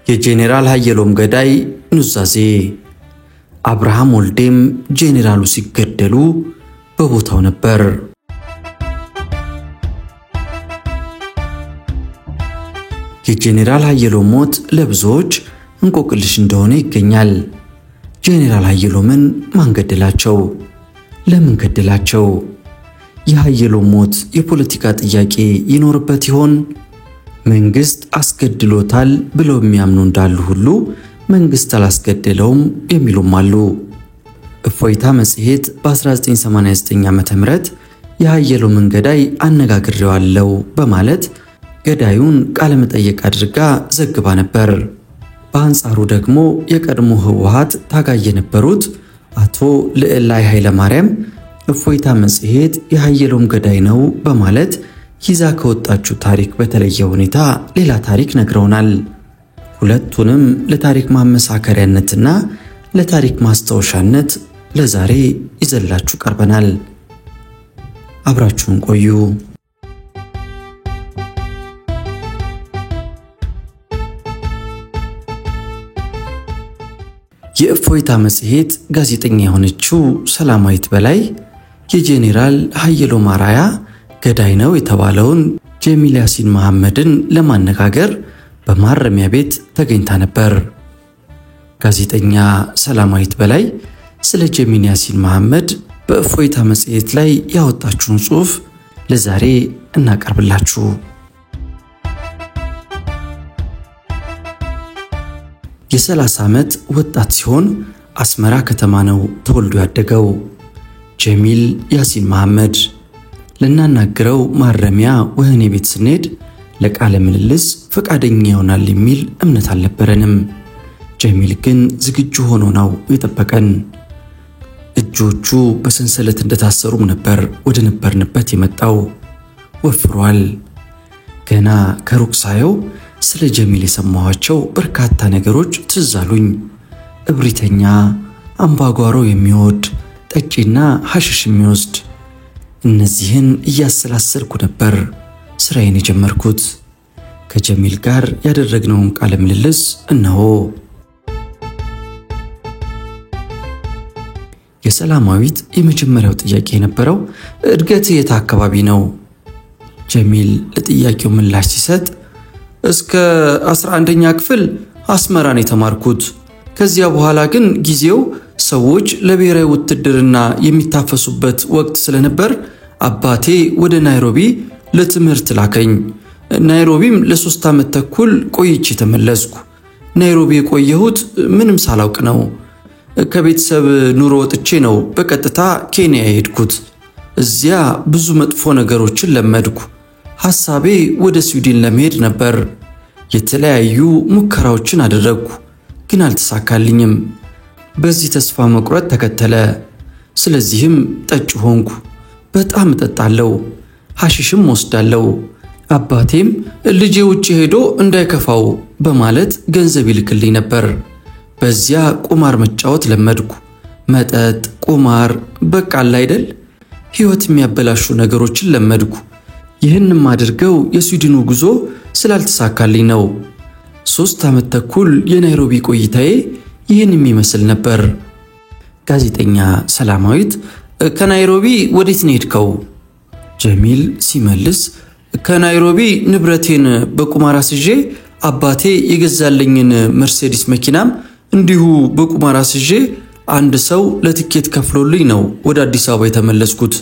የጄኔራል ሀየሎም ገዳይ ኑዛዜ አብርሃም ወልዴም ጄኔራሉ ሲገደሉ በቦታው ነበር። የጄኔራል ሀየሎም ሞት ለብዙዎች እንቆቅልሽ እንደሆነ ይገኛል። ጄኔራል ሀየሎምን ማን ገደላቸው? ለምን ገደላቸው? የሀየሎም ሞት የፖለቲካ ጥያቄ ይኖርበት ይሆን? መንግስት አስገድሎታል ብለው የሚያምኑ እንዳሉ ሁሉ መንግስት አላስገደለውም የሚሉም አሉ። እፎይታ መጽሔት በ1989 ዓ.ም የሀየሎምን ገዳይ አነጋግሬዋለሁ በማለት ገዳዩን ቃለ መጠይቅ አድርጋ ዘግባ ነበር። በአንጻሩ ደግሞ የቀድሞ ህወሓት ታጋይ የነበሩት አቶ ልዕላይ ኃይለማርያም እፎይታ መጽሔት የሀየሎም ገዳይ ነው በማለት ይዛ ከወጣችው ታሪክ በተለየ ሁኔታ ሌላ ታሪክ ነግረውናል። ሁለቱንም ለታሪክ ማመሳከሪያነትና ለታሪክ ማስታወሻነት ለዛሬ ይዘላችሁ ቀርበናል። አብራችሁን ቆዩ። የእፎይታ መጽሔት ጋዜጠኛ የሆነችው ሰላማዊት በላይ የጄኔራል ሀየሎም አርአያ ገዳይ ነው የተባለውን ጀሚል ያሲን መሐመድን ለማነጋገር በማረሚያ ቤት ተገኝታ ነበር። ጋዜጠኛ ሰላማዊት በላይ ስለ ጀሚል ያሲን መሐመድ በእፎይታ መጽሔት ላይ ያወጣችውን ጽሑፍ ለዛሬ እናቀርብላችሁ። የ30 ዓመት ወጣት ሲሆን አስመራ ከተማ ነው ተወልዶ ያደገው። ጀሚል ያሲን መሐመድ ለናናግረው ማረሚያ ወህኒ ቤት ስንሄድ ለቃለ ምልልስ ፈቃደኛ ይሆናል የሚል እምነት አልነበረንም። ጀሚል ግን ዝግጁ ሆኖ ነው የጠበቀን። እጆቹ በሰንሰለት እንደታሰሩም ነበር ወደ ነበርንበት የመጣው። ወፍሯል። ገና ከሩቅ ሳየው ስለ ጀሚል የሰማኋቸው በርካታ ነገሮች ትዝ አሉኝ። እብሪተኛ፣ አምባጓሮ የሚወድ ጠጪና ሐሽሽ የሚወስድ። እነዚህን እያሰላሰልኩ ነበር ስራዬን የጀመርኩት። ከጀሚል ጋር ያደረግነውን ቃለ ምልልስ እነሆ። የሰላማዊት የመጀመሪያው ጥያቄ የነበረው እድገት የት አካባቢ ነው? ጀሚል ለጥያቄው ምላሽ ሲሰጥ እስከ 11ኛ ክፍል አስመራን የተማርኩት። ከዚያ በኋላ ግን ጊዜው ሰዎች ለብሔራዊ ውትድርና የሚታፈሱበት ወቅት ስለነበር አባቴ ወደ ናይሮቢ ለትምህርት ላከኝ። ናይሮቢም ለ3 ዓመት ተኩል ቆይቼ ተመለስኩ። ናይሮቢ የቆየሁት ምንም ሳላውቅ ነው። ከቤተሰብ ኑሮ ወጥቼ ነው በቀጥታ ኬንያ የሄድኩት። እዚያ ብዙ መጥፎ ነገሮችን ለመድኩ። ሐሳቤ ወደ ስዊድን ለመሄድ ነበር። የተለያዩ ሙከራዎችን አደረግኩ፣ ግን አልተሳካልኝም። በዚህ ተስፋ መቁረጥ ተከተለ። ስለዚህም ጠጭ ሆንኩ። በጣም እጠጣለሁ፣ ሐሽሽም ወስዳለሁ። አባቴም ልጄ ውጪ ሄዶ እንዳይከፋው በማለት ገንዘብ ይልክልኝ ነበር። በዚያ ቁማር መጫወት ለመድኩ። መጠጥ፣ ቁማር፣ በቃ አይደል ሕይወት የሚያበላሹ ነገሮችን ለመድኩ። ይህንም አድርገው የስዊድኑ ጉዞ ስላልተሳካልኝ ነው። 3 ዓመት ተኩል የናይሮቢ ቆይታዬ ይህን የሚመስል ነበር። ጋዜጠኛ ሰላማዊት ከናይሮቢ ወዴት ነው ሄድከው? ጀሚል ሲመልስ ከናይሮቢ ንብረቴን በቁማር አስዤ አባቴ የገዛልኝን መርሴዲስ መኪናም እንዲሁ በቁማር አስዤ አንድ ሰው ለትኬት ከፍሎልኝ ነው ወደ አዲስ አበባ የተመለስኩት።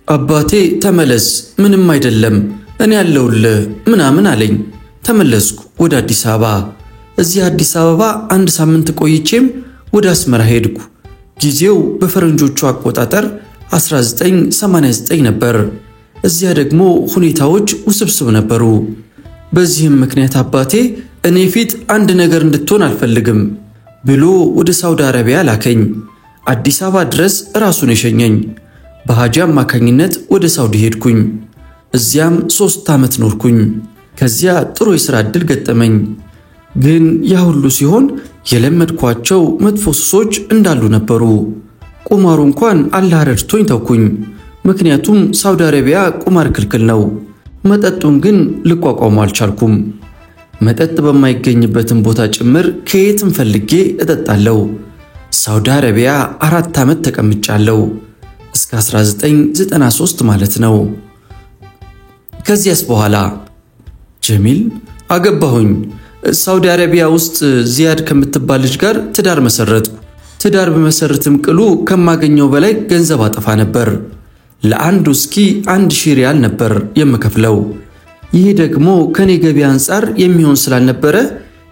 አባቴ ተመለስ፣ ምንም አይደለም፣ እኔ ያለሁልህ ምናምን አለኝ። ተመለስኩ ወደ አዲስ አበባ። እዚህ አዲስ አበባ 1 ሳምንት ቆይቼም ወደ አስመራ ሄድኩ። ጊዜው በፈረንጆቹ አቆጣጠር 1989 ነበር። እዚያ ደግሞ ሁኔታዎች ውስብስብ ነበሩ። በዚህም ምክንያት አባቴ እኔ ፊት አንድ ነገር እንድትሆን አልፈልግም ብሎ ወደ ሳውዲ አረቢያ ላከኝ። አዲስ አበባ ድረስ ራሱን የሸኘኝ። በሐጂ አማካኝነት ወደ ሳውዲ ሄድኩኝ። እዚያም 3 ዓመት ኖርኩኝ። ከዚያ ጥሩ የሥራ ዕድል ገጠመኝ። ግን ያ ሁሉ ሲሆን የለመድኳቸው መጥፎ ሱሶች እንዳሉ ነበሩ። ቁማሩ እንኳን አላህ ረድቶኝ ተውኩኝ። ምክንያቱም ሳውዲ አረቢያ ቁማር ክልክል ነው። መጠጡን ግን ልቋቋሙ አልቻልኩም። መጠጥ በማይገኝበትም ቦታ ጭምር ከየትም ፈልጌ እጠጣለሁ። ሳውዲ አረቢያ 4 ዓመት ተቀምጫለሁ። እስከ 1993 ማለት ነው። ከዚያስ በኋላ ጀሚል አገባሁኝ። ሳውዲ አረቢያ ውስጥ ዚያድ ከምትባል ልጅ ጋር ትዳር መሰረትኩ። ትዳር በመሰረትም ቅሉ ከማገኘው በላይ ገንዘብ አጠፋ ነበር። ለአንድ ውስኪ 1000 ሪያል ነበር የምከፍለው። ይህ ደግሞ ከኔ ገቢ አንፃር የሚሆን ስላልነበረ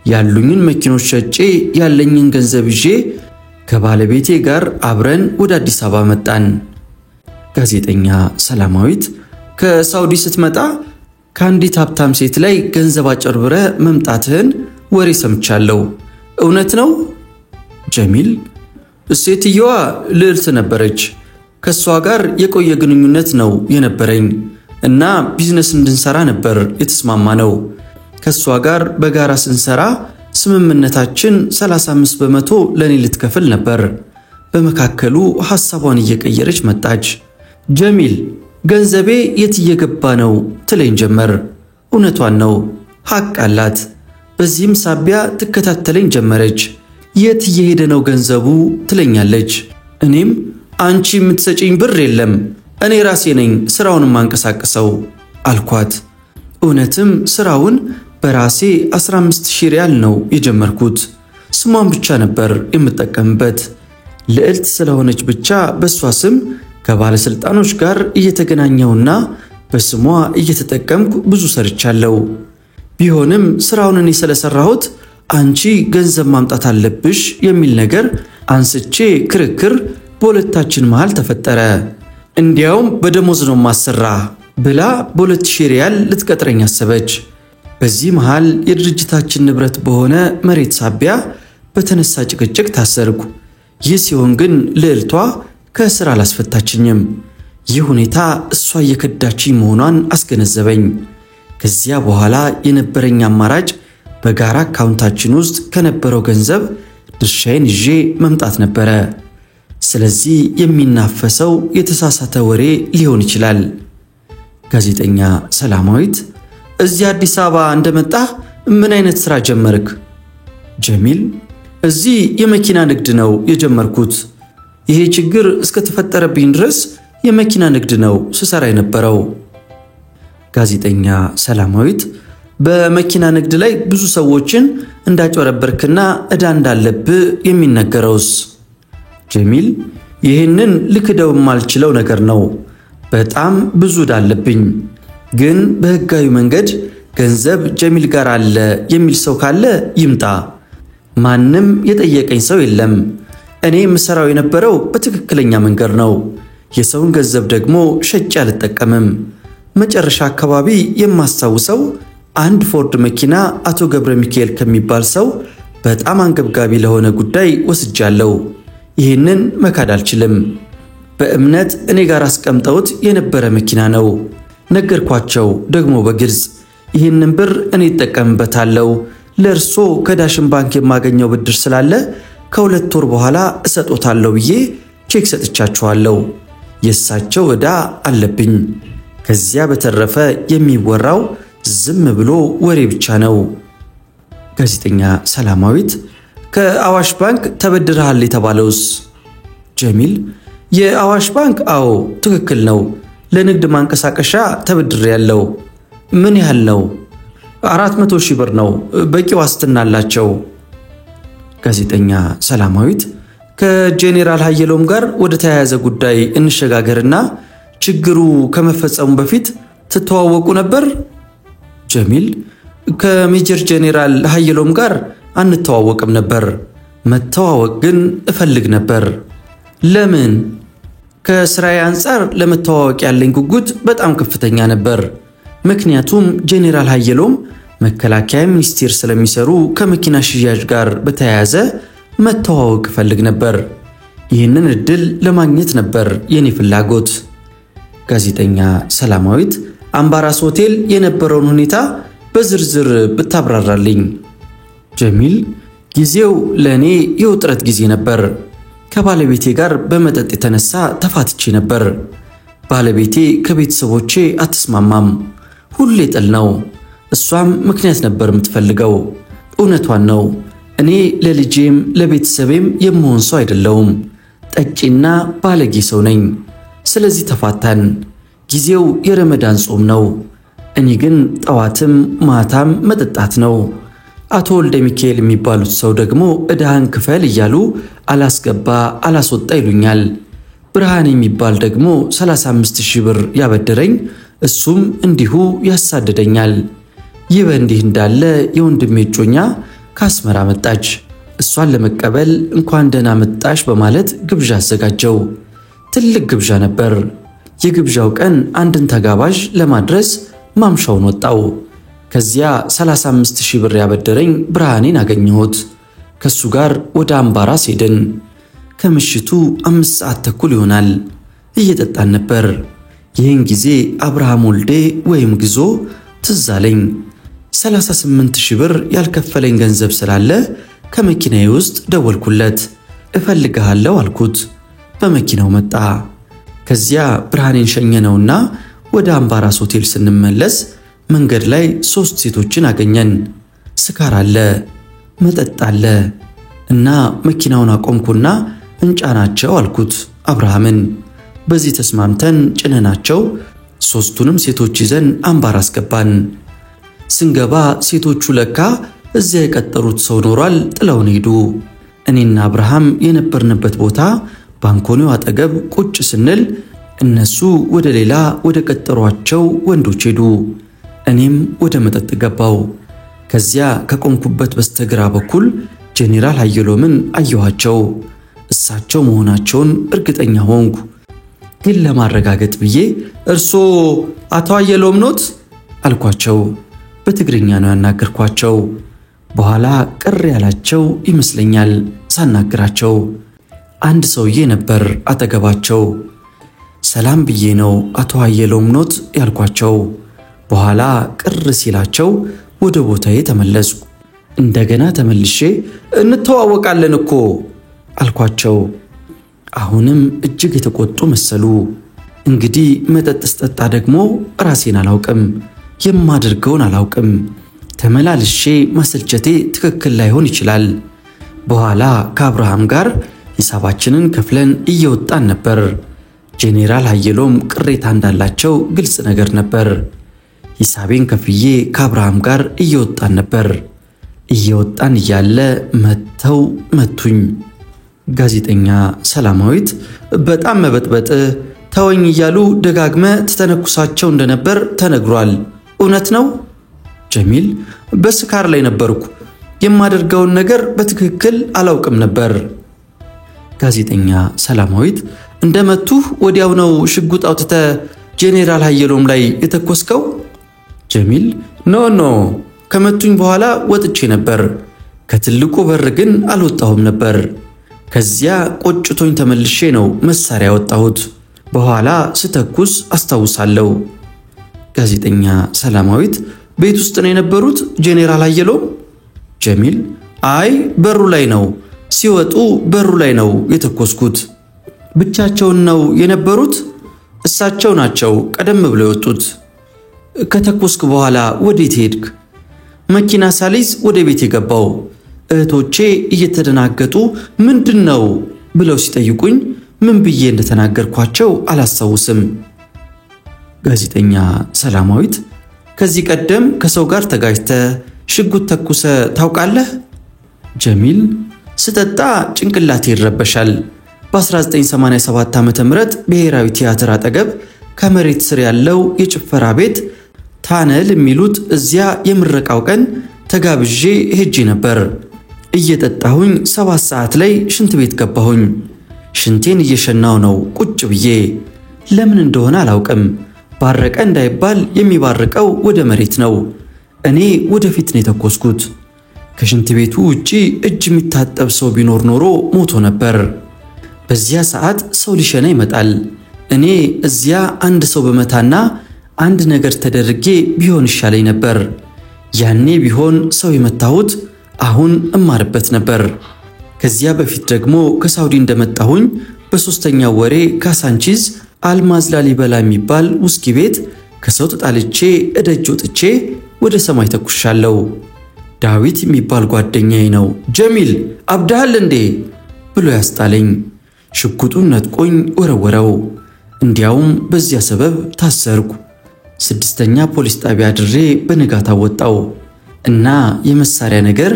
ያሉኝን መኪኖች ሸጬ ያለኝን ገንዘብ ይዤ ከባለቤቴ ጋር አብረን ወደ አዲስ አበባ መጣን። ጋዜጠኛ ሰላማዊት ከሳውዲ ስትመጣ ከአንዲት ሀብታም ሴት ላይ ገንዘብ አጨርብረ መምጣትህን ወሬ ሰምቻለሁ፣ እውነት ነው? ጀሚል ሴትየዋ ልዕልት ነበረች። ከሷ ጋር የቆየ ግንኙነት ነው የነበረኝ እና ቢዝነስ እንድንሰራ ነበር የተስማማ ነው። ከሷ ጋር በጋራ ስንሰራ ስምምነታችን 35% ለኔ ልትከፍል ነበር። በመካከሉ ሐሳቧን እየቀየረች መጣች። ጀሚል ገንዘቤ የት እየገባ ነው ትለኝ ጀመር። እውነቷን ነው፣ ሐቅ አላት። በዚህም ሳቢያ ትከታተለኝ ጀመረች። የት እየሄደ ነው ገንዘቡ ትለኛለች። እኔም አንቺ የምትሰጪኝ ብር የለም፣ እኔ ራሴ ነኝ ስራውን ማንቀሳቀሰው አልኳት። እውነትም ስራውን በራሴ 15000 ሪያል ነው የጀመርኩት። ስሟን ብቻ ነበር የምጠቀምበት። ልዕልት ስለሆነች ብቻ በሷ ስም ከባለስልጣኖች ጋር እየተገናኘውና በስሟ እየተጠቀምኩ ብዙ ሰርቻለሁ። ቢሆንም ስራውን እኔ ስለሰራሁት አንቺ ገንዘብ ማምጣት አለብሽ የሚል ነገር አንስቼ ክርክር በሁለታችን መሃል ተፈጠረ። እንዲያውም በደሞዝ ነው ማሰራ ብላ በ2000 ሪያል ልትቀጥረኝ አሰበች። በዚህ መሃል የድርጅታችን ንብረት በሆነ መሬት ሳቢያ በተነሳ ጭቅጭቅ ታሰርኩ። ይህ ሲሆን ግን ልዕልቷ ከስራ አላስፈታችኝም። ይህ ሁኔታ እሷ እየከዳችኝ መሆኗን አስገነዘበኝ። ከዚያ በኋላ የነበረኝ አማራጭ በጋራ አካውንታችን ውስጥ ከነበረው ገንዘብ ድርሻዬን ይዤ መምጣት ነበረ። ስለዚህ የሚናፈሰው የተሳሳተ ወሬ ሊሆን ይችላል። ጋዜጠኛ ሰላማዊት እዚህ አዲስ አበባ እንደመጣህ ምን አይነት ስራ ጀመርክ? ጀሚል እዚህ የመኪና ንግድ ነው የጀመርኩት። ይሄ ችግር እስከተፈጠረብኝ ድረስ የመኪና ንግድ ነው ስሰራ የነበረው። ጋዜጠኛ ሰላማዊት በመኪና ንግድ ላይ ብዙ ሰዎችን እንዳጭበረበርክና ዕዳ እንዳለብህ የሚነገረውስ? ጀሚል ይህንን ልክደው የማልችለው ነገር ነው። በጣም ብዙ ዕዳ አለብኝ። ግን በህጋዊ መንገድ ገንዘብ ጀሚል ጋር አለ የሚል ሰው ካለ ይምጣ። ማንም የጠየቀኝ ሰው የለም። እኔ የምሰራው የነበረው በትክክለኛ መንገድ ነው። የሰውን ገንዘብ ደግሞ ሸጬ አልጠቀምም። መጨረሻ አካባቢ የማስታውሰው አንድ ፎርድ መኪና አቶ ገብረ ሚካኤል ከሚባል ሰው በጣም አንገብጋቢ ለሆነ ጉዳይ ወስጃለሁ። ይህንን መካድ አልችልም። በእምነት እኔ ጋር አስቀምጠውት የነበረ መኪና ነው። ነገርኳቸው ደግሞ በግልጽ ይህንን ብር እኔ እጠቀምበታለሁ። ለእርሶ ከዳሽን ባንክ የማገኘው ብድር ስላለ ከ2 ወር በኋላ እሰጦታለሁ ብዬ ቼክ ሰጥቻቸዋለሁ። የእሳቸው ዕዳ አለብኝ። ከዚያ በተረፈ የሚወራው ዝም ብሎ ወሬ ብቻ ነው። ጋዜጠኛ ሰላማዊት ከአዋሽ ባንክ ተበድረሃል የተባለውስ? ጀሚል የአዋሽ ባንክ አዎ ትክክል ነው። ለንግድ ማንቀሳቀሻ ተበድሬያለሁ። ምን ያህል ነው? 400,000 ብር ነው። በቂ ዋስትና አላቸው። ጋዜጠኛ ሰላማዊት ከጄኔራል ኃይሎም ጋር ወደ ተያያዘ ጉዳይ እንሸጋገርና ችግሩ ከመፈጸሙ በፊት ትተዋወቁ ነበር? ጀሚል ከሜጀር ጄኔራል ኃይሎም ጋር አንተዋወቅም ነበር። መተዋወቅ ግን እፈልግ ነበር። ለምን? ከስራዬ አንፃር ለመተዋወቅ ያለኝ ጉጉት በጣም ከፍተኛ ነበር። ምክንያቱም ጄኔራል ኃየሎም መከላከያ ሚኒስቴር ስለሚሰሩ ከመኪና ሽያጭ ጋር በተያያዘ መተዋወቅ ፈልግ ነበር። ይህንን እድል ለማግኘት ነበር የኔ ፍላጎት። ጋዜጠኛ ሰላማዊት አምባራስ ሆቴል የነበረውን ሁኔታ በዝርዝር ብታብራራልኝ። ጀሚል ጊዜው ለኔ የውጥረት ጊዜ ነበር። ከባለቤቴ ጋር በመጠጥ የተነሳ ተፋትቼ ነበር። ባለቤቴ ከቤተሰቦቼ አትስማማም፣ ሁሌ ጥል ነው። እሷም ምክንያት ነበር የምትፈልገው። እውነቷን ነው። እኔ ለልጄም ለቤተሰቤም የምሆን ሰው አይደለሁም። ጠጪና ባለጌ ሰው ነኝ። ስለዚህ ተፋታን። ጊዜው የረመዳን ጾም ነው። እኔ ግን ጠዋትም ማታም መጠጣት ነው። አቶ ወልደ ሚካኤል የሚባሉት ሰው ደግሞ እዳህን ክፈል እያሉ አላስገባ አላስወጣ ይሉኛል። ብርሃን የሚባል ደግሞ 35,000 ብር ያበደረኝ፣ እሱም እንዲሁ ያሳደደኛል። ይህ በእንዲህ እንዳለ የወንድሜ እጮኛ ከአስመራ መጣች። እሷን ለመቀበል እንኳን ደህና መጣሽ በማለት ግብዣ አዘጋጀው። ትልቅ ግብዣ ነበር። የግብዣው ቀን አንድን ተጋባዥ ለማድረስ ማምሻውን ወጣው። ከዚያ 35,000 ብር ያበደረኝ ብርሃኔን አገኘሁት። ከሱ ጋር ወደ አምባራስ ሄድን። ከምሽቱ 5 ሰዓት ተኩል ይሆናል። እየጠጣን ነበር። ይህን ጊዜ አብርሃም ወልዴ ወይም ግዞ ትዝ አለኝ። 38,000 ብር ያልከፈለኝ ገንዘብ ስላለ ከመኪናዬ ውስጥ ደወልኩለት። እፈልግሃለሁ አልኩት። በመኪናው መጣ። ከዚያ ብርሃኔን ሸኘነውና ወደ አምባራስ ሆቴል ስንመለስ መንገድ ላይ 3 ሴቶችን አገኘን። ስካር አለ፣ መጠጥ አለ እና መኪናውን አቆምኩና እንጫናቸው አልኩት አብርሃምን። በዚህ ተስማምተን ጭነናቸው 3ቱንም ሴቶች ይዘን አምባራስ ገባን። ስንገባ ሴቶቹ ለካ እዚያ የቀጠሩት ሰው ኖሯል፣ ጥለውን ሄዱ። እኔና አብርሃም የነበርንበት ቦታ ባንኮኒው አጠገብ ቁጭ ስንል እነሱ ወደ ሌላ ወደ ቀጠሯቸው ወንዶች ሄዱ። እኔም ወደ መጠጥ ገባው። ከዚያ ከቆምኩበት በስተግራ በኩል ጄኔራል ኃየሎምን አየኋቸው። እሳቸው መሆናቸውን እርግጠኛ ሆንኩ። ግን ለማረጋገጥ ብዬ እርሶ አቶ ኃየሎም ኖት አልኳቸው። በትግርኛ ነው ያናገርኳቸው። በኋላ ቅር ያላቸው ይመስለኛል ሳናግራቸው። አንድ ሰውዬ ነበር አጠገባቸው። ሰላም ብዬ ነው አቶ ኃየሎም ኖት ያልኳቸው። በኋላ ቅር ሲላቸው ወደ ቦታዬ ተመለስኩ። እንደገና ተመልሼ እንተዋወቃለን እኮ አልኳቸው። አሁንም እጅግ የተቆጡ መሰሉ። እንግዲህ መጠጥ ስጠጣ ደግሞ ራሴን አላውቅም፣ የማደርገውን አላውቅም። ተመላልሼ ማሰልቸቴ ትክክል ላይሆን ይችላል። በኋላ ከአብርሃም ጋር ሂሳባችንን ከፍለን እየወጣን ነበር። ጄኔራል ኃየሎም ቅሬታ እንዳላቸው ግልጽ ነገር ነበር። ሂሳቤን ከፍዬ ከአብርሃም ጋር እየወጣን ነበር። እየወጣን እያለ መተው መቱኝ። ጋዜጠኛ ሰላማዊት በጣም መበጥበጥ ተወኝ እያሉ ደጋግመ ተተነኩሳቸው እንደነበር ተነግሯል። እውነት ነው? ጀሚል በስካር ላይ ነበርኩ። የማደርገውን ነገር በትክክል አላውቅም ነበር። ጋዜጠኛ ሰላማዊት እንደመቱህ ወዲያው ነው ሽጉጥ አውጥተ ጄኔራል ኃየሎም ላይ የተኮስከው? ጀሚል ኖ ከመቱኝ በኋላ ወጥቼ ነበር። ከትልቁ በር ግን አልወጣሁም ነበር። ከዚያ ቆጭቶኝ ተመልሼ ነው መሳሪያ ያወጣሁት። በኋላ ስተኩስ አስታውሳለሁ። ጋዜጠኛ ሰላማዊት ቤት ውስጥ ነው የነበሩት ጄኔራል ኃየሎም? ጀሚል አይ በሩ ላይ ነው። ሲወጡ በሩ ላይ ነው የተኮስኩት። ብቻቸውን ነው የነበሩት? እሳቸው ናቸው ቀደም ብለው የወጡት። ከተኮስክ በኋላ ወዴት ሄድክ? መኪና ሳሊዝ ወደ ቤት የገባው። እህቶቼ እየተደናገጡ ምንድነው ብለው ሲጠይቁኝ ምን ብዬ እንደተናገርኳቸው አላስታውስም። ጋዜጠኛ ሰላማዊት ከዚህ ቀደም ከሰው ጋር ተጋጭተ ሽጉጥ ተኩሰ ታውቃለህ? ጀሚል ስጠጣ ጭንቅላቴ ይረበሻል። በ1987 ዓ.ም ብሔራዊ ቲያትር አጠገብ ከመሬት ስር ያለው የጭፈራ ቤት ታነል የሚሉት እዚያ የምረቃው ቀን ተጋብዤ ሄጄ ነበር። እየጠጣሁኝ 7 ሰዓት ላይ ሽንት ቤት ገባሁኝ። ሽንቴን እየሸናው ነው ቁጭ ብዬ። ለምን እንደሆነ አላውቅም። ባረቀ እንዳይባል የሚባርቀው ወደ መሬት ነው። እኔ ወደፊት ነው የተኮስኩት። ከሽንት ቤቱ ውጪ እጅ የሚታጠብ ሰው ቢኖር ኖሮ ሞቶ ነበር። በዚያ ሰዓት ሰው ሊሸና ይመጣል። እኔ እዚያ አንድ ሰው በመታና አንድ ነገር ተደርጌ ቢሆን ይሻለኝ ነበር። ያኔ ቢሆን ሰው የመታሁት አሁን እማርበት ነበር። ከዚያ በፊት ደግሞ ከሳውዲ እንደመጣሁኝ በሶስተኛው ወሬ ካሳንቺዝ አልማዝ ላሊበላ የሚባል ውስኪ ቤት ከሰው ተጣልቼ እደጅ ወጥቼ ወደ ሰማይ ተኩሻለሁ። ዳዊት የሚባል ጓደኛዬ ነው ጀሚል አብዳሃል እንዴ ብሎ ያስጣለኝ። ሽጉጡን ነጥቆኝ ወረወረው። እንዲያውም በዚያ ሰበብ ታሰርኩ። 6ኛ ፖሊስ ጣቢያ ድሬ በንጋታ ወጣው እና የመሳሪያ ነገር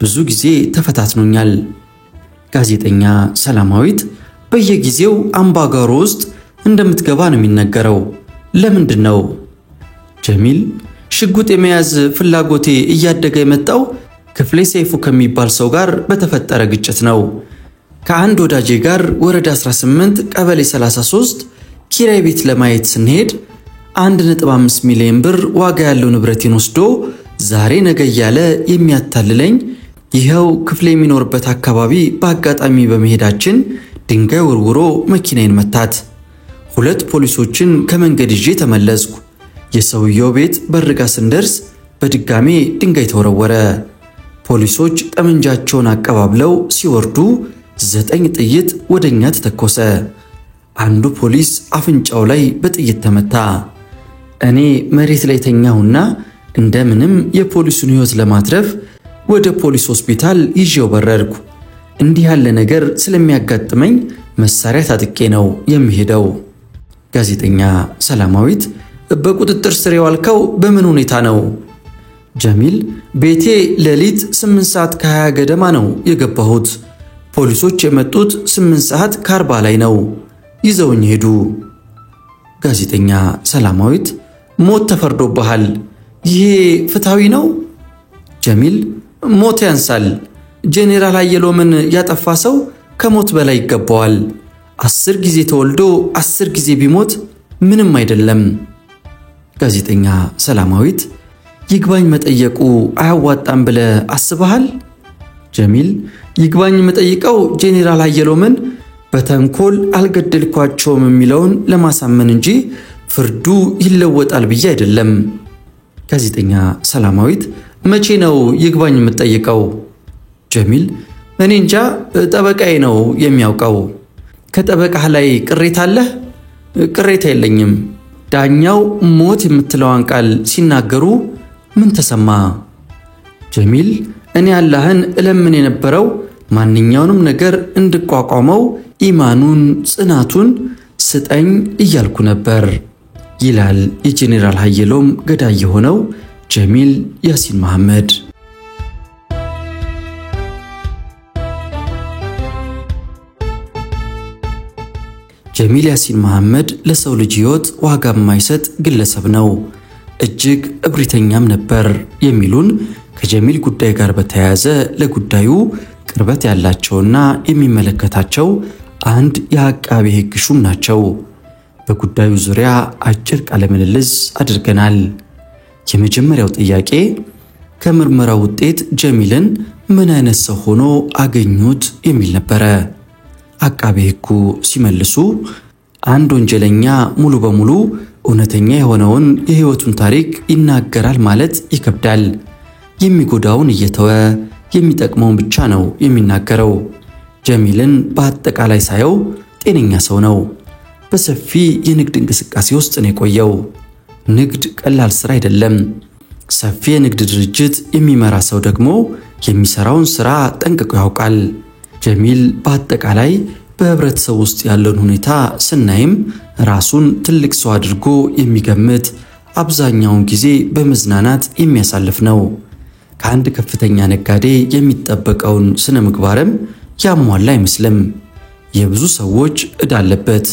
ብዙ ጊዜ ተፈታትኖኛል። ጋዜጠኛ ሰላማዊት በየጊዜው አምባጓሮ ውስጥ እንደምትገባ ነው የሚነገረው። ለምንድን ነው? ጀሚል ሽጉጥ የመያዝ ፍላጎቴ እያደገ የመጣው ክፍሌ ሰይፉ ከሚባል ሰው ጋር በተፈጠረ ግጭት ነው። ከአንድ ወዳጄ ጋር ወረዳ 18 ቀበሌ 33 ኪራይ ቤት ለማየት ስንሄድ 1.5 ሚሊዮን ብር ዋጋ ያለው ንብረቴን ወስዶ ዛሬ ነገ እያለ የሚያታልለኝ ይኸው ክፍሌ የሚኖርበት አካባቢ በአጋጣሚ በመሄዳችን ድንጋይ ወርውሮ መኪናዬን መታት። 2 ፖሊሶችን ከመንገድ ይዤ ተመለስኩ። የሰውየው ቤት በርጋ ስንደርስ በድጋሜ ድንጋይ ተወረወረ። ፖሊሶች ጠመንጃቸውን አቀባብለው ሲወርዱ 9 ጥይት ወደኛ ተተኮሰ። አንዱ ፖሊስ አፍንጫው ላይ በጥይት ተመታ። እኔ መሬት ላይ ተኛሁና እንደምንም የፖሊሱን ሕይወት ለማትረፍ ወደ ፖሊስ ሆስፒታል ይዤው በረርኩ። እንዲህ ያለ ነገር ስለሚያጋጥመኝ መሳሪያ ታጥቄ ነው የሚሄደው። ጋዜጠኛ ሰላማዊት በቁጥጥር ስር የዋልከው በምን ሁኔታ ነው? ጀሚል ቤቴ ሌሊት 8 ሰዓት ከ20 ገደማ ነው የገባሁት። ፖሊሶች የመጡት 8 ሰዓት ከ40 ላይ ነው። ይዘውኝ ሄዱ። ጋዜጠኛ ሰላማዊት ሞት ተፈርዶብሃል፣ ይሄ ፍትሃዊ ነው? ጀሚል ሞት ያንሳል። ጄኔራል አየሎምን ያጠፋ ሰው ከሞት በላይ ይገባዋል። 10 ጊዜ ተወልዶ 10 ጊዜ ቢሞት ምንም አይደለም። ጋዜጠኛ ሰላማዊት ይግባኝ መጠየቁ አያዋጣም ብለ አስበሃል? ጀሚል ይግባኝ መጠይቀው ጄኔራል አየሎምን በተንኮል አልገደልኳቸውም የሚለውን ለማሳመን እንጂ ፍርዱ ይለወጣል ብዬ አይደለም። ጋዜጠኛ ሰላማዊት መቼ ነው ይግባኝ የምትጠይቀው? ጀሚል እኔ እንጃ፣ ጠበቃዬ ነው የሚያውቀው። ከጠበቃህ ላይ ቅሬታ አለህ? ቅሬታ የለኝም። ዳኛው ሞት የምትለዋን ቃል ሲናገሩ ምን ተሰማ? ጀሚል እኔ አላህን እለምን የነበረው ማንኛውንም ነገር እንድቋቋመው ኢማኑን ጽናቱን ስጠኝ እያልኩ ነበር ይላል የጄኔራል ሀየሎም ገዳይ የሆነው ጀሚል ያሲን መሐመድ። ጀሚል ያሲን መሐመድ ለሰው ልጅ ሕይወት ዋጋ የማይሰጥ ግለሰብ ነው። እጅግ እብሪተኛም ነበር የሚሉን ከጀሚል ጉዳይ ጋር በተያያዘ ለጉዳዩ ቅርበት ያላቸውና የሚመለከታቸው አንድ የአቃቤ ሕግ ሹም ናቸው። በጉዳዩ ዙሪያ አጭር ቃለ ምልልስ አድርገናል። የመጀመሪያው ጥያቄ ከምርመራው ውጤት ጀሚልን ምን አይነት ሰው ሆኖ አገኙት የሚል ነበረ። አቃቤ ሕጉ ሲመልሱ አንድ ወንጀለኛ ሙሉ በሙሉ እውነተኛ የሆነውን የሕይወቱን ታሪክ ይናገራል ማለት ይከብዳል። የሚጎዳውን እየተወ የሚጠቅመውን ብቻ ነው የሚናገረው። ጀሚልን በአጠቃላይ ሳየው ጤነኛ ሰው ነው። በሰፊ የንግድ እንቅስቃሴ ውስጥ ነው የቆየው። ንግድ ቀላል ስራ አይደለም። ሰፊ የንግድ ድርጅት የሚመራ ሰው ደግሞ የሚሰራውን ስራ ጠንቅቆ ያውቃል። ጀሚል በአጠቃላይ በህብረተሰብ ውስጥ ያለውን ሁኔታ ስናይም ራሱን ትልቅ ሰው አድርጎ የሚገምት አብዛኛውን ጊዜ በመዝናናት የሚያሳልፍ ነው። ከአንድ ከፍተኛ ነጋዴ የሚጠበቀውን ስነ ምግባርም ያሟላ አይመስልም። የብዙ ሰዎች ዕዳ አለበት።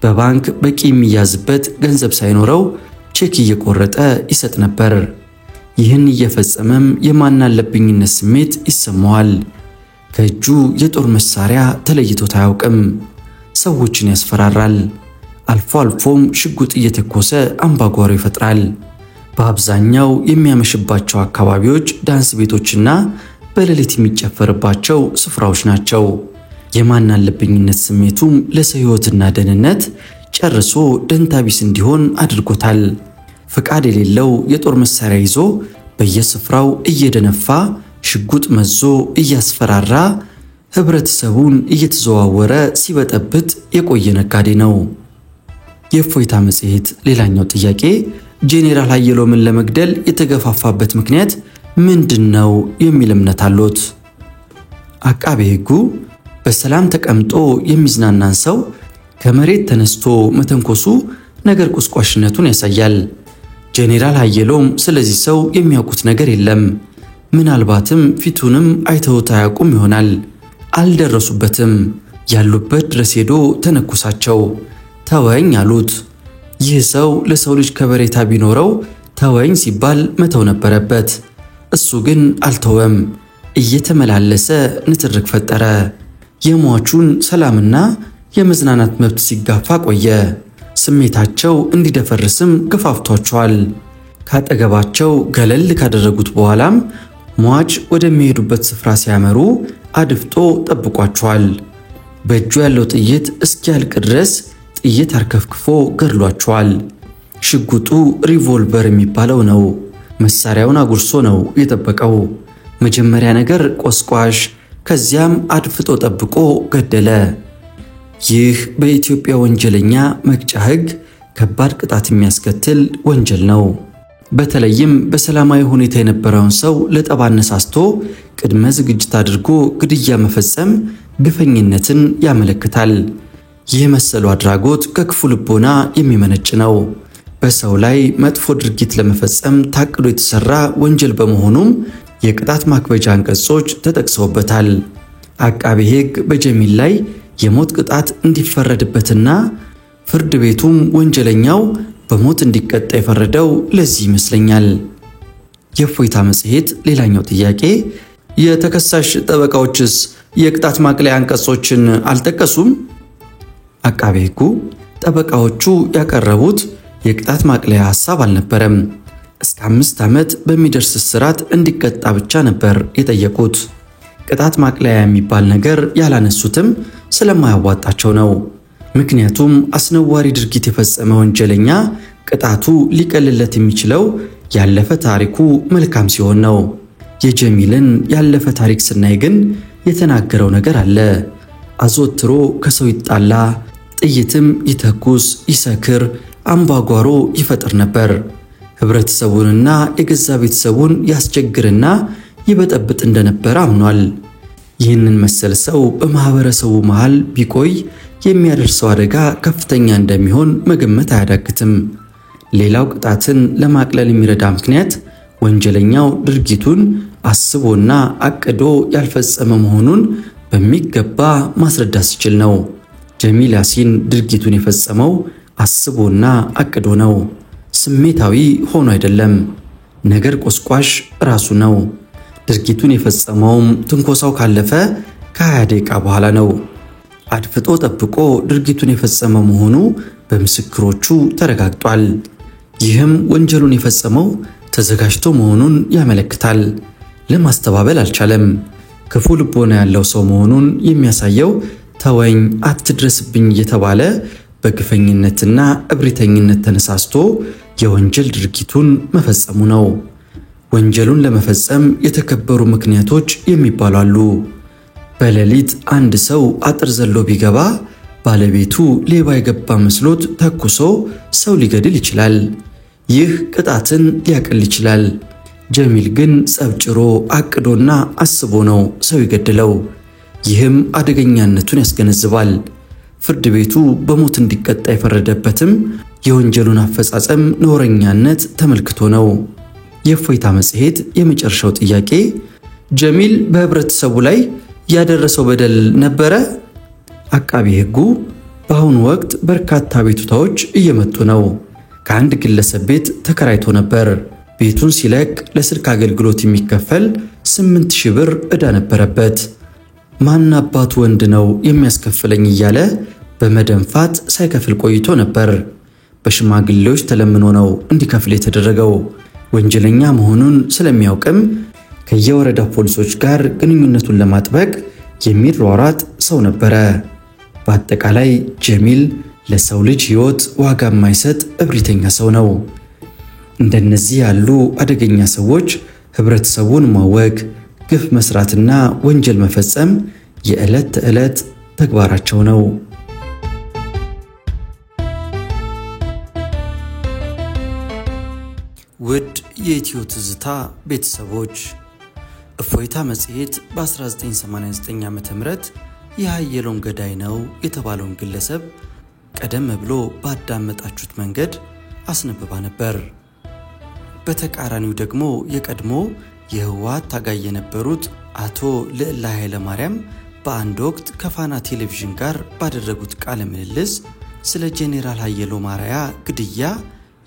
በባንክ በቂ የሚያዝበት ገንዘብ ሳይኖረው ቼክ እየቆረጠ ይሰጥ ነበር። ይህን እየፈጸመም የማናለብኝነት ስሜት ይሰማዋል። ከእጁ የጦር መሳሪያ ተለይቶት አያውቅም። ሰዎችን ያስፈራራል። አልፎ አልፎም ሽጉጥ እየተኮሰ አምባጓሮ ይፈጥራል። በአብዛኛው የሚያመሽባቸው አካባቢዎች ዳንስ ቤቶችና በሌሊት የሚጨፈርባቸው ስፍራዎች ናቸው። የማናለብኝነት ስሜቱም ለሰው ሕይወትና ደህንነት ጨርሶ ደንታቢስ እንዲሆን አድርጎታል። ፍቃድ የሌለው የጦር መሳሪያ ይዞ በየስፍራው እየደነፋ ሽጉጥ መዞ እያስፈራራ ህብረተሰቡን እየተዘዋወረ ሲበጠብጥ የቆየ ነጋዴ ነው። የእፎይታ መጽሔት ሌላኛው ጥያቄ ጄኔራል ኃየሎምን ለመግደል የተገፋፋበት ምክንያት ምንድነው የሚል እምነት አሉት። አቃቤ ሕጉ በሰላም ተቀምጦ የሚዝናናን ሰው ከመሬት ተነስቶ መተንኮሱ ነገር ቁስቋሽነቱን ያሳያል። ጄኔራል ኃየሎም ስለዚህ ሰው የሚያውቁት ነገር የለም። ምናልባትም ፊቱንም አይተውት አያውቁም ይሆናል። አልደረሱበትም። ያሉበት ድረስ ሄዶ ተነኩሳቸው። ተወኝ አሉት። ይህ ሰው ለሰው ልጅ ከበሬታ ቢኖረው ተወኝ ሲባል መተው ነበረበት። እሱ ግን አልተወም። እየተመላለሰ ንትርክ ፈጠረ። የሟቹን ሰላምና የመዝናናት መብት ሲጋፋ ቆየ። ስሜታቸው እንዲደፈርስም ገፋፍቷቸዋል። ካጠገባቸው ገለል ካደረጉት በኋላም ሟች ወደሚሄዱበት ስፍራ ሲያመሩ አድፍጦ ጠብቋቸዋል። በእጁ ያለው ጥይት እስኪያልቅ ድረስ ጥይት አርከፍክፎ ገድሏቸዋል። ሽጉጡ ሪቮልቨር የሚባለው ነው። መሳሪያውን አጉርሶ ነው የጠበቀው። መጀመሪያ ነገር ቆስቋሽ፣ ከዚያም አድፍጦ ጠብቆ ገደለ። ይህ በኢትዮጵያ ወንጀለኛ መቅጫ ሕግ ከባድ ቅጣት የሚያስከትል ወንጀል ነው። በተለይም በሰላማዊ ሁኔታ የነበረውን ሰው ለጠብ አነሳስቶ ቅድመ ዝግጅት አድርጎ ግድያ መፈጸም ግፈኝነትን ያመለክታል። ይህ መሰሉ አድራጎት ከክፉ ልቦና የሚመነጭ ነው። በሰው ላይ መጥፎ ድርጊት ለመፈጸም ታቅዶ የተሰራ ወንጀል በመሆኑም የቅጣት ማክበጃ አንቀጾች ተጠቅሰውበታል። አቃቤ ሕግ በጀሚል ላይ የሞት ቅጣት እንዲፈረድበትና ፍርድ ቤቱም ወንጀለኛው በሞት እንዲቀጣ የፈረደው ለዚህ ይመስለኛል። የእፎይታ መጽሔት ሌላኛው ጥያቄ የተከሳሽ ጠበቃዎችስ የቅጣት ማቅለያ አንቀጾችን አልጠቀሱም? አቃቤ ሕጉ ጠበቃዎቹ ያቀረቡት የቅጣት ማቅለያ ሐሳብ አልነበረም። እስከ 5 ዓመት በሚደርስ እስራት እንዲቀጣ ብቻ ነበር የጠየቁት። ቅጣት ማቅለያ የሚባል ነገር ያላነሱትም ስለማያዋጣቸው ነው። ምክንያቱም አስነዋሪ ድርጊት የፈጸመ ወንጀለኛ ቅጣቱ ሊቀልለት የሚችለው ያለፈ ታሪኩ መልካም ሲሆን ነው። የጀሚልን ያለፈ ታሪክ ስናይ ግን የተናገረው ነገር አለ። አዘወትሮ ከሰው ይጣላ፣ ጥይትም ይተኩስ፣ ይሰክር፣ አምባጓሮ ይፈጥር ነበር። ህብረተሰቡንና የገዛ ቤተሰቡን ያስቸግርና ይበጠብጥ እንደነበር አምኗል። ይህንን መሰል ሰው በማህበረሰቡ መሃል ቢቆይ የሚያደርሰው አደጋ ከፍተኛ እንደሚሆን መገመት አያዳግትም። ሌላው ቅጣትን ለማቅለል የሚረዳ ምክንያት ወንጀለኛው ድርጊቱን አስቦና አቅዶ ያልፈጸመ መሆኑን በሚገባ ማስረዳት ሲችል ነው። ጀሚል ያሲን ድርጊቱን የፈጸመው አስቦና አቅዶ ነው። ስሜታዊ ሆኖ አይደለም። ነገር ቆስቋሽ ራሱ ነው። ድርጊቱን የፈጸመውም ትንኮሳው ካለፈ ከ20 ደቂቃ በኋላ ነው። አድፍጦ ጠብቆ ድርጊቱን የፈጸመ መሆኑ በምስክሮቹ ተረጋግጧል። ይህም ወንጀሉን የፈጸመው ተዘጋጅቶ መሆኑን ያመለክታል። ለማስተባበል አልቻለም። ክፉ ልቦና ያለው ሰው መሆኑን የሚያሳየው ተወኝ፣ አትድረስብኝ እየተባለ በግፈኝነትና እብሪተኝነት ተነሳስቶ የወንጀል ድርጊቱን መፈጸሙ ነው። ወንጀሉን ለመፈጸም የተከበሩ ምክንያቶች የሚባሉ አሉ። በሌሊት አንድ ሰው አጥር ዘሎ ቢገባ ባለቤቱ ሌባ የገባ መስሎት ተኩሶ ሰው ሊገድል ይችላል። ይህ ቅጣትን ሊያቀል ይችላል። ጀሚል ግን ጸብጭሮ አቅዶና አስቦ ነው ሰው ይገድለው። ይህም አደገኛነቱን ያስገነዝባል። ፍርድ ቤቱ በሞት እንዲቀጣ የፈረደበትም የወንጀሉን አፈጻጸም ኖረኛነት ተመልክቶ ነው። የእፎይታ መጽሔት የመጨረሻው ጥያቄ ጀሚል በህብረተሰቡ ላይ ያደረሰው በደል ነበረ? አቃቤ ሕጉ በአሁኑ ወቅት በርካታ ቤቱታዎች እየመጡ ነው። ከአንድ ግለሰብ ቤት ተከራይቶ ነበር። ቤቱን ሲለቅ ለስልክ አገልግሎት የሚከፈል 8000 ብር ዕዳ ነበረበት። ማን አባቱ ወንድ ነው የሚያስከፍለኝ እያለ በመደንፋት ሳይከፍል ቆይቶ ነበር። በሽማግሌዎች ተለምኖ ነው እንዲከፍል የተደረገው። ወንጀለኛ መሆኑን ስለሚያውቅም ከየወረዳው ፖሊሶች ጋር ግንኙነቱን ለማጥበቅ የሚሯሯጥ ሰው ነበረ። በአጠቃላይ ጀሚል ለሰው ልጅ ሕይወት ዋጋ የማይሰጥ እብሪተኛ ሰው ነው። እንደነዚህ ያሉ አደገኛ ሰዎች ህብረተሰቡን ማወክ፣ ግፍ መስራትና ወንጀል መፈጸም የዕለት ተዕለት ተግባራቸው ነው። ውድ የኢትዮ ትዝታ ቤተሰቦች እፎይታ መጽሔት በ1989 ዓ.ም የሃየሎም ገዳይ ነው የተባለውን ግለሰብ ቀደም ብሎ ባዳመጣችሁት መንገድ አስነብባ ነበር። በተቃራኒው ደግሞ የቀድሞ የህወሓት ታጋይ የነበሩት አቶ ልዕላ ኃይለ ማርያም በአንድ ወቅት ከፋና ቴሌቪዥን ጋር ባደረጉት ቃለ ምልልስ ስለ ጄኔራል ሃየሎም አርአያ ግድያ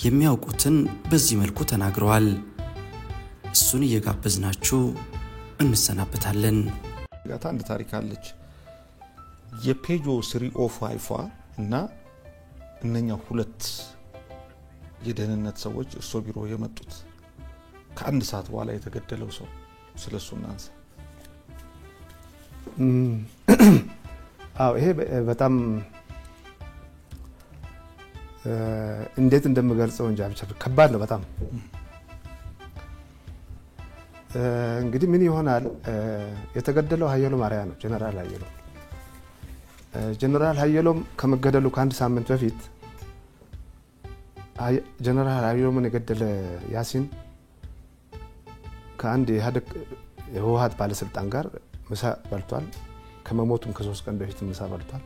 የሚያውቁትን በዚህ መልኩ ተናግረዋል። እሱን እየጋበዝናችሁ እንሰናበታለን። አንድ ታሪክ አለች። የፔጆ 305 እና እነኛ ሁለት የደህንነት ሰዎች እርሶ ቢሮ የመጡት ከአንድ ሰዓት በኋላ የተገደለው ሰው ስለሱ እናንሳ። ይሄ በጣም እንዴት እንደምገልጸው እንጃ ብቻ ከባድ ነው በጣም። እንግዲህ ምን ይሆናል የተገደለው ሃየሎም አርአያ ነው። ጀነራል ሃየሎም ከመገደሉ ከአንድ ሳምንት በፊት ጀነራል ሃየሎምን የገደለ ያሲን ከአንድ የህወሓት ባለስልጣን ጋር ምሳ በልቷል። ከመሞቱም ከ3 ቀን በፊት ምሳ በልቷል።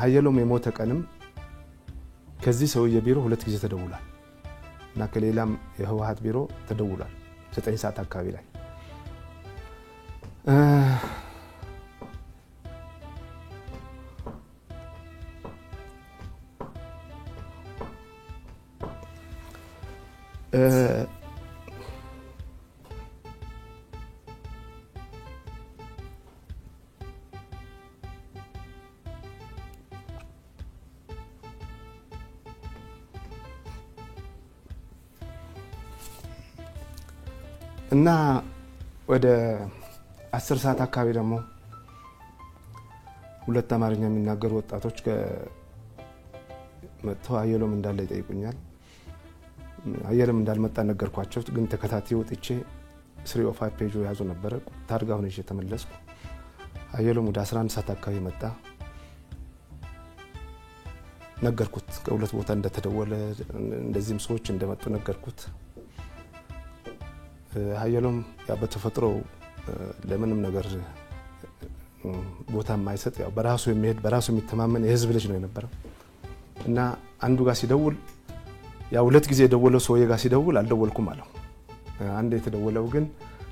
ሃየሎም የሞተ ቀንም ከዚህ ሰውዬ ቢሮ 2 ጊዜ ተደውሏል እና ከሌላም የህወሓት ቢሮ ተደውሏል 9 ሰዓት አካባቢ ላይ። እና ወደ 10 ሰዓት አካባቢ ደግሞ ሁለት አማርኛ የሚናገሩ ወጣቶች መጥተው ሃየሎም እንዳለ ይጠይቁኛል። ሃየሎም እንዳልመጣ ነገርኳቸው። ግን ተከታታይ ወጥቼ 305 ፔጆ ያዙ ነበር። ታርጋውን ይዤ ተመለስኩ። ሃየሎም ወደ 11 ሰዓት አካባቢ መጣ። ነገርኩት ከሁለት ቦታ እንደተደወለ እንደዚህም ሰዎች እንደመጡ ነገርኩት። ሃየሎም ያ በተፈጥሮ ለምንም ነገር ቦታ ማይሰጥ ያው በራሱ የሚሄድ በራሱ የሚተማመን የህዝብ ልጅ ነው የነበረው እና አንዱ ጋር ሲደውል ያው 2 ጊዜ የደወለው ሰውዬ ጋር ሲደውል አልደወልኩም አለው። አንድ የተደወለው ግን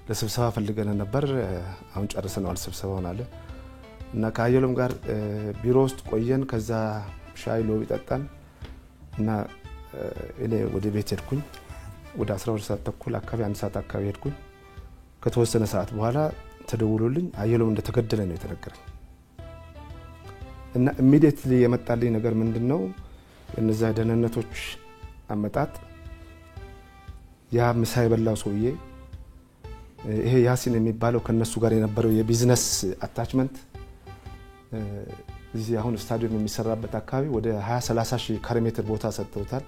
ለስብሰባ ፈልገን ነበር አሁን ጨርሰናል ስብሰባውን አለ እና ከሃየሎም ጋር ቢሮ ውስጥ ቆየን። ከዛ ሻይ ሎቢ ጠጣን እና እኔ ወደ ቤት ሄድኩኝ። ወደ 12 ሰዓት ተኩል አካባቢ 1 ሰዓት አካባቢ ሄድኩኝ። ከተወሰነ ሰዓት በኋላ ተደውሎልኝ ሃየሎም እንደተገደለ ነው የተነገረኝ እና ኢሚዲየትሊ የመጣልኝ ነገር ምንድነው እነዛ ደህንነቶች አመጣጥ ያ ምሳ የበላው ሰውዬ ይሄ ያሲን የሚባለው ከነሱ ጋር የነበረው የቢዝነስ አታችመንት እዚህ አሁን ስታዲየም የሚሰራበት አካባቢ ወደ 20-30 ሺህ ካሬ ሜትር ቦታ ሰጥተውታል።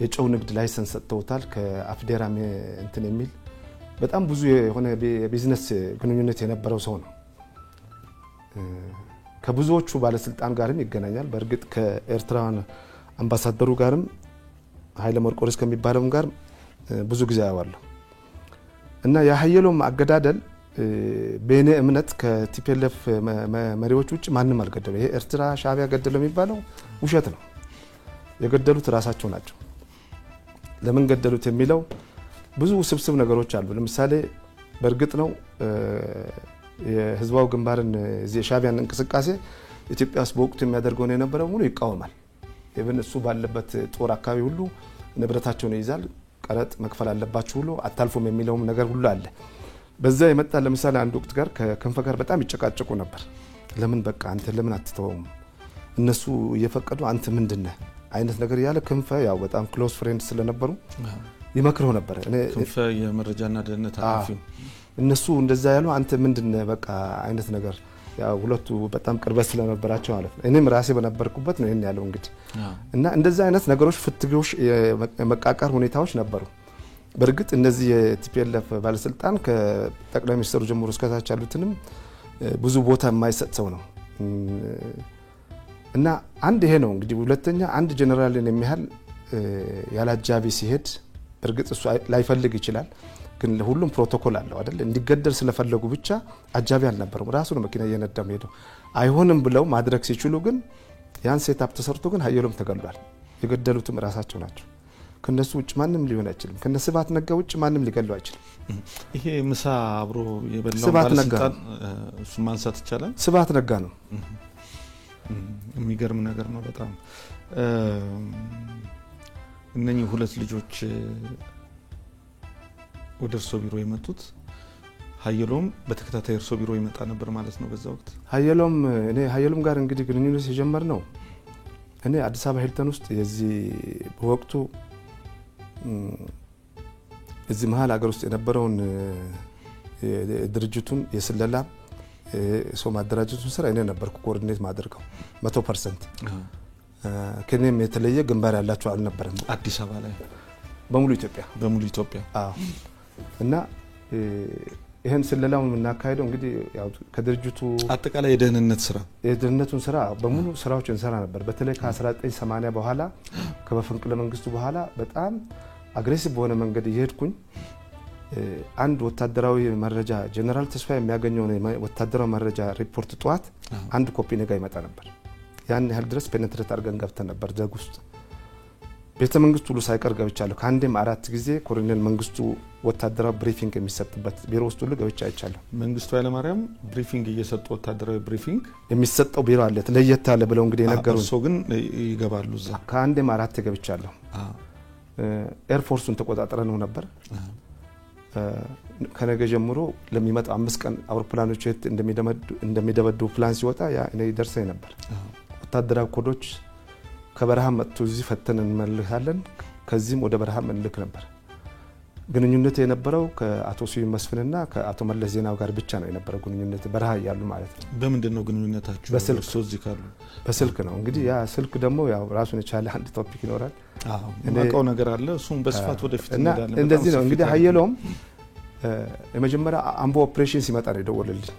የጨው ንግድ ላይሰንስ ሰጥተውታል ከአፍዴራም እንትን የሚል በጣም ብዙ የሆነ የቢዝነስ ግንኙነት የነበረው ሰው ነው። ከብዙዎቹ ባለስልጣን ጋርም ይገናኛል። በእርግጥ ከኤርትራን አምባሳደሩ ጋርም ኃይለ መርቆሬስ ከሚባለው ጋር ብዙ ጊዜ ያዋለው እና የሃየሎም አገዳደል በእኔ እምነት ከቲፒኤልኤፍ መሪዎች ውጭ ማንንም አልገደለው። ይሄ ኤርትራ ሻዕቢያ ገደለው የሚባለው ውሸት ነው። የገደሉት ራሳቸው ናቸው። ለምን ገደሉት የሚለው ብዙ ስብስብ ነገሮች አሉ። ለምሳሌ በእርግጥ ነው የህዝባው ግንባርን የሻዕቢያን እንቅስቃሴ ኢትዮጵያ ውስጥ በወቅቱ የሚያደርገው ነው የነበረው ሙሉ ይቃወማል። even እሱ ባለበት ጦር አካባቢ ሁሉ ንብረታቸውን ይይዛል። ቀረጥ መክፈል አለባችሁ ሁሉ አታልፉም የሚለው ነገር ሁሉ አለ። በዛ የመጣ ለምሳሌ አንድ ወቅት ጋር ከከንፈ ጋር በጣም ይጨቃጨቁ ነበር ለምን በቃ አንተ ለምን አትተውም እነሱ እየፈቀዱ አንተ ምንድነህ አይነት ነገር ያለ ክንፈ ያው በጣም ክሎዝ ፍሬንድ ስለነበሩ ይመክረው ነበር እኔ ክንፈ የመረጃና ደህንነት ኃላፊው እነሱ እንደዛ ያሉ አንተ ምንድነህ በቃ አይነት ነገር ያው ሁለቱ በጣም ቅርበት ስለነበራቸው ማለት ነው እኔም ራሴ በነበርኩበት ነው ያለው እንግዲህ እና እንደዛ አይነት ነገሮች ፍትጎሽ መቃቀር ሁኔታዎች ነበሩ በርግጥ እነዚህ የቲፒኤልኤፍ ባለስልጣን ከጠቅላይ ሚኒስትሩ ጀምሮ እስከታች ያሉትንም ብዙ ቦታ የማይሰጥ ሰው ነው እና አንድ ይሄ ነው እንግዲህ ሁለተኛ አንድ ጀነራልን የሚያህል ያላጃቢ ሲሄድ በርግጥ እሱ ላይፈልግ ይችላል ግን ለሁሉም ፕሮቶኮል አለው አይደል እንዲገደል ስለፈለጉ ብቻ አጃቢ አልነበረም ራሱ ነው መኪና እየነዳም ሄዶ አይሆንም ብለው ማድረግ ሲችሉ ግን ያን ሴታፕ ተሰርቶ ግን ሀየሎም ተገሏል የገደሉትም ራሳቸው ናቸው ከነሱ ውጭ ማንም ሊሆን አይችልም ከነስባት ነጋ ውጭ ማንም ሊገለው አይችልም ይሄ ምሳ አብሮ የበላው ባለስልጣን እሱ ማንሳት ይቻላል ስባት ነጋ ነው የሚገርም ነገር ነው በጣም እነኚህ ሁለት ልጆች ወደ እርሶ ቢሮ የመጡት ሀየሎም በተከታታይ እርሶ ቢሮ ይመጣ ነበር ማለት ነው በዛ ወቅት ሀየሎም ጋር እንግዲህ ግንኙነት የጀመር ነው እኔ አዲስ አበባ ሂልተን ውስጥ የዚህ በወቅቱ እዚህ መሃል ሀገር ውስጥ የነበረውን ድርጅቱን የስለላ ሰው ማደራጀቱን ስራ እኔ ነበርኩ ኮኦርዲኔት ማድረገው 100% ከኔም የተለየ ግንባር ያላቸው አልነበረም አዲስ አበባ ላይ በሙሉ ኢትዮጵያ አዎ እና ይሄን ስለላውን እናካሄደው እንግዲህ ያው ከድርጅቱ አጠቃላይ የደህንነቱን ስራ በሙሉ ስራዎችን ሰራ ነበር በተለይ ከ1980 በኋላ ከመፈንቅለ መንግስቱ በኋላ በጣም አግሬሲቭ በሆነ መንገድ ይሄድኩኝ አንድ ወታደራዊ መረጃ ጀነራል ተስፋ የሚያገኘው ወታደራዊ መረጃ ሪፖርት ጧት አንድ ኮፒ ነገ ይመጣ ነበር ያን ያህል ድረስ ፔኔትሬት አድርገን ገብተን ነበር ደግ ውስጥ ቤተ መንግስቱ ሁሉ ሳይቀር ገብቻለሁ ከአንዴም 4 ጊዜ ኮሎኔል መንግስቱ ወታደራዊ ብሪፊንግ የሚሰጥበት ቢሮ ውስጥ ሁሉ ገብቻ አይቻለሁ መንግስቱ ኃይለማርያም ብሪፊንግ እየሰጡ ወታደራዊ ብሪፊንግ የሚሰጠው ቢሮ አለ ለየት ያለ ብለው እንግዲህ ነገሩን እርሶ ግን ይገባሉ እዛ ከአንዴም 4 ገብቻለሁ ኤርፎርሱን ተቆጣጣረነው ነበር ከነገ ጀምሮ ለሚመጣው 5 ቀን አውሮፕላኖች እንደሚደበዱ ፕላን ሲወጣ ያ እኔ ደርሰኝ ነበር ወታደራዊ ኮዶች ከበረሃ መጥቶ እዚህ ፈተን እንመልሳለን ከዚህም ወደ በረሃ እንልክ ነበር ግንኙነት የነበረው ከአቶ ስዩም መስፍንና ከአቶ መለስ ዜናው ጋር ብቻ ነው የነበረው ግንኙነት በረሃ ያያሉ ማለት ነው በምንድነው ግንኙነታችሁ በስልክ ነው እንግዲህ ያ ስልክ ደግሞ ያው ራሱን የቻለ አንድ ቶፒክ ይኖራል ማቀው ነገር አለ እሱም በስፋት ወደፊት እንሄዳለን እንደዚህ ነው እንግዲህ ሀየሎም የመጀመሪያ አምቦ ኦፕሬሽን ሲመጣ ነው ደወለልኝ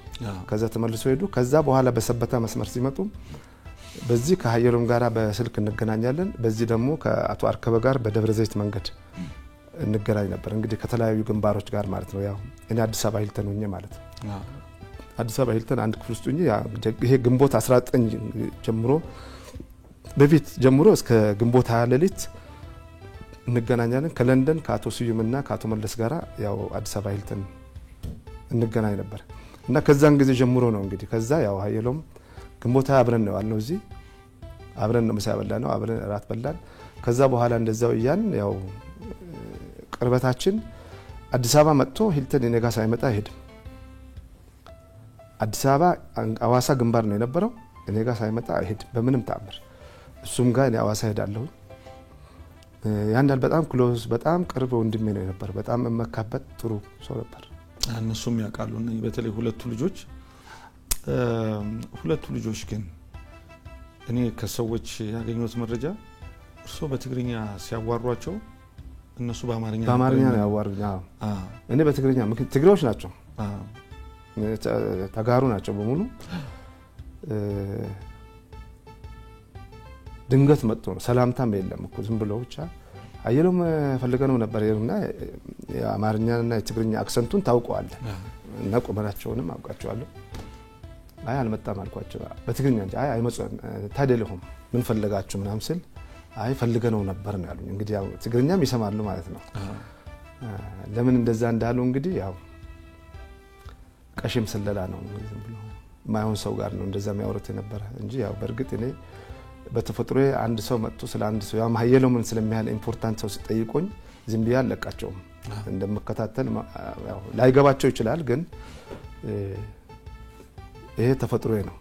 ከዛ ተመልሶ ሄዱ ከዛ በኋላ በሰበታ መስመር ሲመጡ በዚህ ከሀየሎም ጋራ በስልክ እንገናኛለን በዚህ ደግሞ ከአቶ አርከበ ጋር በደብረ ዘይት መንገድ እንገናኝ ነበር እንግዲህ ከተለያዩ ግንባሮች ጋር ማለት ነው ያው እኔ አዲስ አበባ ሂልተን ሆኜ ማለት ነው አዲስ አበባ ሂልተን አንድ ክፍል ውስጥ ሆኜ ይሄ ግንቦት 19 ጀምሮ በፊት ጀምሮ እስከ ግንቦት 20 ሌሊት እንገናኛለን ከለንደን ከአቶ ስዩምና ከአቶ መለስ ጋራ ያው አዲስ አበባ ሂልተን እንገናኝ ነበር እና ከዛን ጊዜ ጀምሮ ነው እንግዲህ ከዛ ያው ሀየሎም ግንቦት 20 አብረን ነው ያልነው እዚህ አብረን ነው ምሳ በላነው አብረን ራት በላን ከዛ በኋላ እንደዛው ያን ያው ቅርበታችን አዲስ አበባ መጥቶ ሂልተን የነጋ ሳይመጣ አይሄድም አዲስ አበባ አዋሳ ግንባር ነው የነበረው የነጋ ሳይመጣ አይሄድም በምንም ተአምር እሱም ጋር እኔ አዋሳ ሄዳለሁ ያንዳል በጣም ክሎዝ በጣም ቅርብ ወንድሜ ነው የነበር በጣም መመካበት ጥሩ ሰው ነበር እነሱም ያውቃሉና በተለይ ሁለቱ ልጆች ግን እኔ ከሰዎች ያገኙት መረጃ እርሶ በትግርኛ ሲያዋሯቸው እነሱ በአማርኛ ነው ያዋሩኝ እኔ በትግርኛ ትግሬዎች ናቸው ተጋሩ ናቸው በሙሉ ድንገት መጥቶ ነው ሰላምታም የለም እኮ ዝም ብለው ብቻ ሀየሎም ፈልገነው ነበር እና የአማርኛና የትግርኛ አክሰንቱን ታውቀዋል እና ቁመናቸውንም አውቃቸዋለሁ አይ አልመጣም አልኳቸው በትግርኛ እንጂ አይ አይመጣም ታደለሁም ምን ፈልጋችሁ ምናምን ስል አይ ፈልገነው ነበር ነው ያሉኝ እንግዲህ ያው ትግርኛም ይሰማሉ ማለት ነው ለምን እንደዛ እንዳሉ እንግዲህ ያው ቀሽም ስለላ ነው ዝም ብሎ ማይሆን ሰው ጋር ነው እንደዛ የሚያወሩት ነበር እንጂ ያው በርግጥ እኔ በተፈጥሮ አንድ ሰው መጥቶ ስለ አንድ ሰው ያው ሀየሎምን ስለሚያል ኢምፖርታንት ሰው ሲጠይቁኝ ዝም ብዬ አለቃቸው እንደምከታተል ያው ላይገባቸው ይችላል ግን ይሄ ተፈጥሮዬ ነው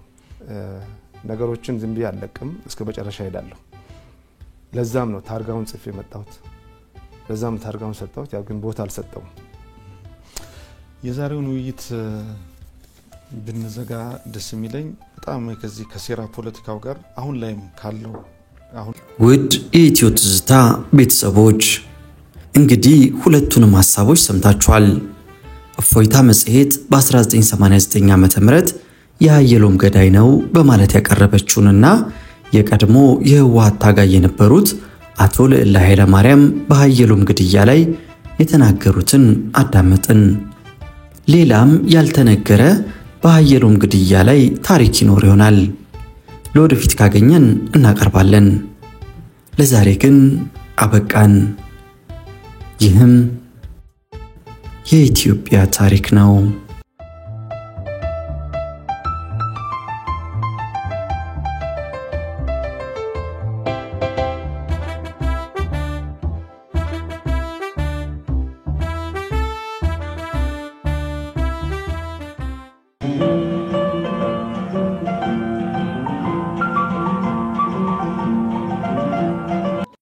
ነገሮችን ዝም ብዬ አልለቅም፣ እስከ መጨረሻ ሄዳለሁ። ለዛም ነው ታርጋውን ጽፌ መጣሁት። ለዛም ታርጋውን ሰጠሁት። ያው ግን ቦታ አልሰጠውም። የዛሬውን ውይይት ብንዘጋ ደስ የሚለኝ በጣም ከዚህ ከሴራ ፖለቲካው ጋር አሁን ላይም ካለው ውድ የኢትዮ ትዝታ ቤተሰቦች እንግዲህ ሁለቱንም ሐሳቦች ሰምታችኋል። እፎይታ መጽሔት በ1989 ዓ.ም የሀየሎም ገዳይ ነው በማለት ያቀረበችውንና የቀድሞ የህወሓት ታጋይ የነበሩት አቶ ልዕለ ኃይለ ማርያም በሀየሎም ግድያ ላይ የተናገሩትን አዳመጥን። ሌላም ያልተነገረ በሀየሎም ግድያ ላይ ታሪክ ይኖር ይሆናል። ለወደፊት ካገኘን እናቀርባለን። ለዛሬ ግን አበቃን። ይህም የኢትዮጵያ ታሪክ ነው።